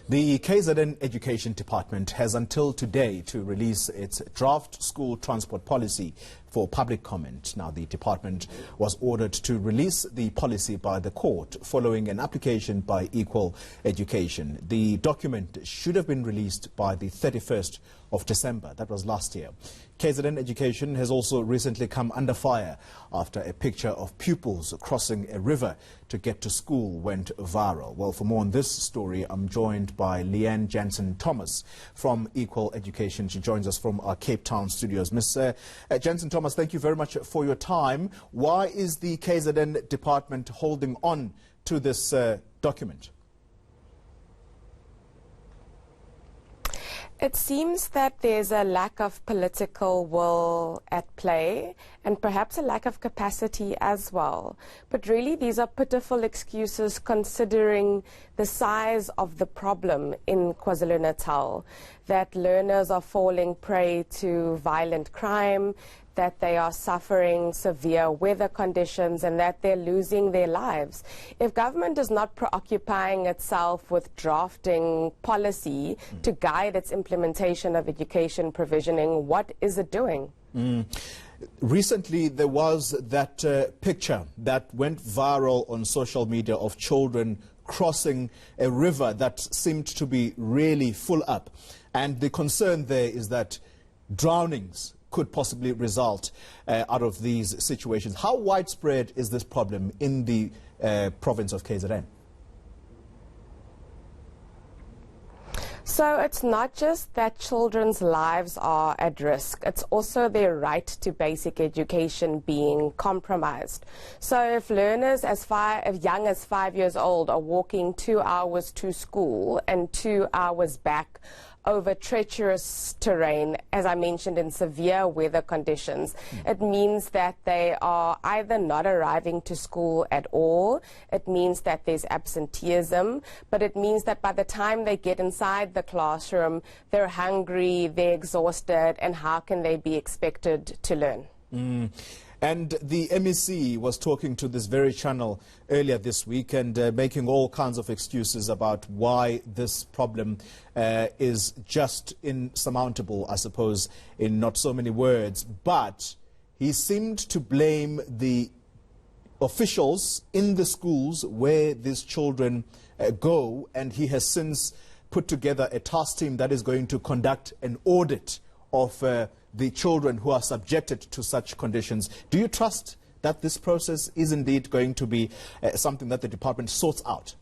The KZN Education Department has until today to release its draft school transport policy for public comment. Now, the department was ordered to release the policy by the court following an application by Equal Education. The document should have been released by the 31st of December. That was last year. KZN Education has also recently come under fire after a picture of pupils crossing a river to get to school went viral. Well, for more on this story, I'm joined by Leanne Jansen-Thomas from Equal Education. She joins us from our Cape Town studios. Ms. Jansen-Thomas, thank you very much for your time. Why is the KZN department holding on to this document? It seems that there's a lack of political will at play and perhaps a lack of capacity as well. But really these are pitiful excuses considering the size of the problem in KwaZulu-Natal, that learners are falling prey to violent crime, that they are suffering severe weather conditions and that they're losing their lives. If government is not preoccupying itself with drafting policy to guide its implementation of education provisioning, what is it doing? Recently, there was that picture that went viral on social media of children crossing a river that seemed to be really full up. And the concern there is that drownings could possibly result out of these situations. How widespread is this problem in the province of KZN? So it's not just that children's lives are at risk, it's also their right to basic education being compromised. So if learners as young as 5 years old are walking 2 hours to school and 2 hours back over treacherous terrain, as I mentioned, in severe weather conditions, it means that they are either not arriving to school at all, it means that there's absenteeism, but it means that by the time they get inside the classroom, they're hungry, they're exhausted, and how can they be expected to learn? And the MEC was talking to this very channel earlier this week and making all kinds of excuses about why this problem is just insurmountable, I suppose, in not so many words. But he seemed to blame the officials in the schools where these children go, and he has since put together a task team that is going to conduct an audit of the children who are subjected to such conditions. Do you trust that this process is indeed going to be something that the department sorts out?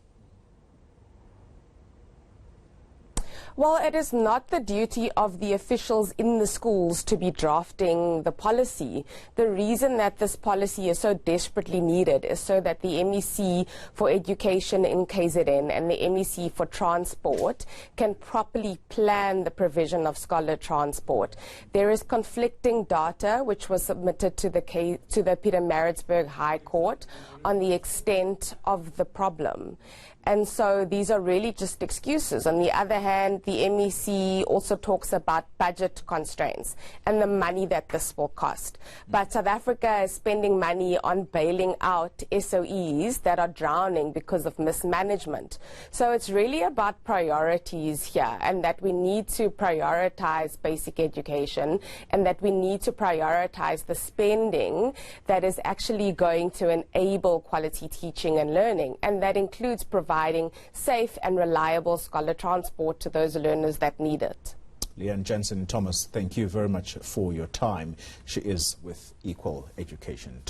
Well, it is not the duty of the officials in the schools to be drafting the policy. The reason that this policy is so desperately needed is so that the MEC for Education in KZN and the MEC for Transport can properly plan the provision of scholar transport. There is conflicting data which was submitted to the Pietermaritzburg High Court on the extent of the problem. And so these are really just excuses. On the other hand, the MEC also talks about budget constraints and the money that this will cost. But South Africa is spending money on bailing out SOEs that are drowning because of mismanagement. So it's really about priorities here, and that we need to prioritize basic education and that we need to prioritize the spending that is actually going to enable quality teaching and learning. And that includes providing safe and reliable scholar transport to those learners that need it. Leanne Jansen-Thomas, thank you very much for your time. She is with Equal Education.